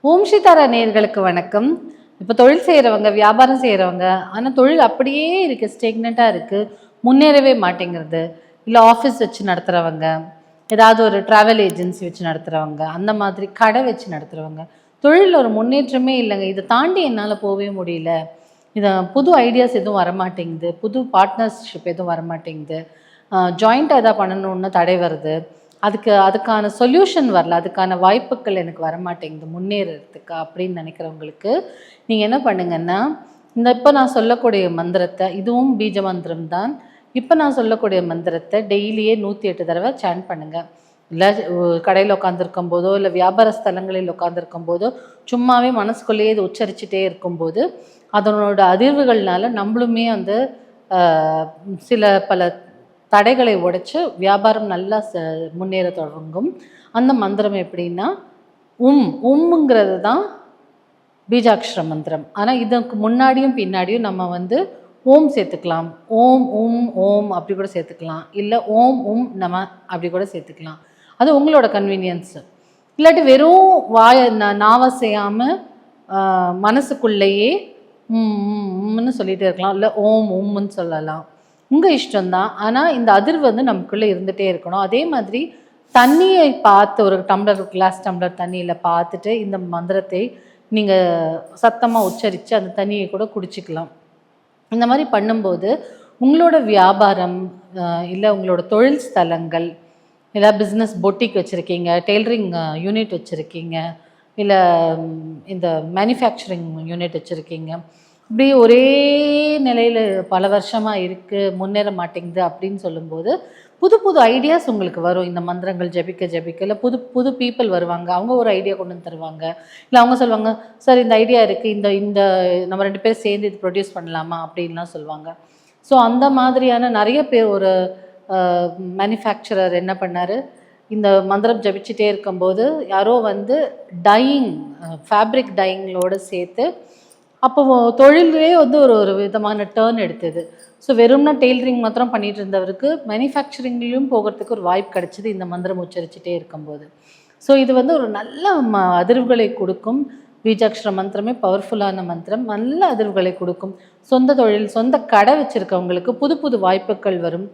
ஓம் ஸ்ரீ தாரா நேயர்களுக்கு வணக்கம். இப்போ தொழில் செய்கிறவங்க, வியாபாரம் செய்கிறவங்க, ஆனால் தொழில் அப்படியே இருக்குது, ஸ்டேக்னண்ட்டாக இருக்குது, முன்னேறவே மாட்டேங்கிறது. இல்லை ஆஃபீஸ் வச்சு நடத்துகிறவங்க, ஏதாவது ஒரு ட்ராவல் ஏஜென்சி வச்சு நடத்துகிறவங்க, அந்த மாதிரி கடை வச்சு நடத்துகிறவங்க, தொழிலில் ஒரு முன்னேற்றமே இல்லைங்க. இதை தாண்டி என்னால் போகவே முடியல. இதை புது ஐடியாஸ் எதுவும் வரமாட்டேங்குது, புது பார்ட்னர்ஷிப் எதுவும் வரமாட்டேங்குது, ஜாயிண்ட்டாக எதாவது பண்ணணுன்னு தடை வருது, அதுக்கான சொல்யூஷன் வரல, அதுக்கான வாய்ப்புகள் எனக்கு வரமாட்டேங்குது முன்னேறதுக்கு அப்படின்னு நினைக்கிறவங்களுக்கு நீங்கள் என்ன பண்ணுங்கன்னா, இப்போ நான் சொல்லக்கூடிய மந்திரத்தை, இதுவும் பீஜ மந்திரம் தான். இப்போ நான் சொல்லக்கூடிய மந்திரத்தை டெய்லியே 108 தடவை சாண்ட் பண்ணுங்கள். இல்லை கடையில் உட்காந்துருக்கும் போதோ, இல்லை வியாபார ஸ்தலங்களில் உட்காந்துருக்கும் போதோ, சும்மாவே மனசுக்குள்ளேயே இது உச்சரிச்சுட்டே இருக்கும்போது அதனோட அதிர்வுகள்னால நம்மளுமே வந்து பல தடைகளை உடைச்சு வியாபாரம் நல்லா முன்னேற தொடங்கும். அந்த மந்திரம் எப்படின்னா, உம்ங்கிறது தான் பீஜாட்சர மந்திரம். ஆனால் இதுக்கு முன்னாடியும் பின்னாடியும் நம்ம வந்து ஓம் சேர்த்துக்கலாம். ஓம் உம் ஓம் அப்படி கூட சேர்த்துக்கலாம். இல்லை ஓம் நம அப்படி கூட சேர்த்துக்கலாம். அது உங்களோட கன்வீனியன்ஸு. இல்லாட்டி வெறும் நாவை செய்யாமல் மனசுக்குள்ளேயே உம்னு சொல்லிகிட்டே இருக்கலாம். இல்லை ஓம் உம்னு சொல்லலாம். உங்கள் இஷ்டம்தான். ஆனால் இந்த அதிர்வு வந்து நமக்குள்ளே இருந்துகிட்டே இருக்கணும். அதே மாதிரி தண்ணியை பார்த்து, ஒரு கிளாஸ் டம்ளர் தண்ணியில் பார்த்துட்டு இந்த மந்திரத்தை நீங்கள் சத்தமாக உச்சரித்து அந்த தண்ணியை கூட குடிச்சிக்கலாம். இந்த மாதிரி பண்ணும்போது உங்களோட வியாபாரம், இல்லை உங்களோட தொழில் ஸ்தலங்கள், இல்லை பிஸ்னஸ் பொட்டிக் வச்சுருக்கீங்க, டெய்லரிங் யூனிட் வச்சுருக்கீங்க, இல்லை இந்த மேனுஃபேக்சரிங் யூனிட் வச்சுருக்கீங்க, இப்படி ஒரே நிலையில் பல வருஷமாக இருக்குது, முன்னேற மாட்டேங்குது அப்படின்னு சொல்லும்போது புது புது ஐடியாஸ் உங்களுக்கு வரும். இந்த மந்திரங்கள் ஜபிக்க இல்லை புது புது பீப்புள் வருவாங்க, அவங்க ஒரு ஐடியா கொண்டு வந்து தருவாங்க. இல்லை அவங்க சொல்லுவாங்க, சார் இந்த ஐடியா இருக்குது, இந்த இந்த நம்ம 2 பேர் சேர்ந்து இது ப்ரொடியூஸ் பண்ணலாமா அப்படின்லாம் சொல்லுவாங்க. ஸோ அந்த மாதிரியான நிறைய பேர், ஒரு மேனுஃபேக்சரர் என்ன பண்ணார், இந்த மந்திரம் ஜபிச்சுட்டே இருக்கும்போது யாரோ வந்து டையிங், ஃபேப்ரிக் டையிங்களோடு சேர்த்து அப்போ தொழிலே வந்து ஒரு விதமான டேர்ன் எடுத்தது. ஸோ வெறும்னா டெய்லரிங் மாத்திரம் பண்ணிட்டு இருந்தவருக்கு மேனுஃபேக்சரிங்லேயும் போகிறதுக்கு ஒரு வாய்ப்பு கிடைச்சிது இந்த மந்திரம் உச்சரிச்சுட்டே இருக்கும்போது. ஸோ இது வந்து ஒரு நல்ல அதிர்வுகளை கொடுக்கும். பீஜாட்சர மந்திரமே பவர்ஃபுல்லான மந்திரம், நல்ல அதிர்வுகளை கொடுக்கும். சொந்த தொழில், சொந்த கடை வச்சுருக்கவங்களுக்கு புது புது வாய்ப்புகள் வரும்.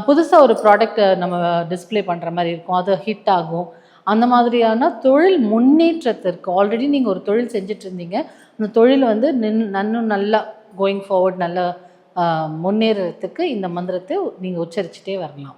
புதுசாக ஒரு ப்ராடக்டை நம்ம டிஸ்பிளே பண்ணுற மாதிரி இருக்கும், அது ஹிட் ஆகும். அந்த மாதிரியான தொழில் முன்னேற்றத்திற்கு, ஆல்ரெடி நீங்கள் ஒரு தொழில் செஞ்சுட்டு இருந்தீங்க, அந்த தொழில் வந்து நல்லா கோயிங் ஃபார்வர்ட், நல்லா முன்னேறத்துக்கு இந்த மந்திரத்தை நீங்கள் உச்சரிச்சுட்டே வரலாம்.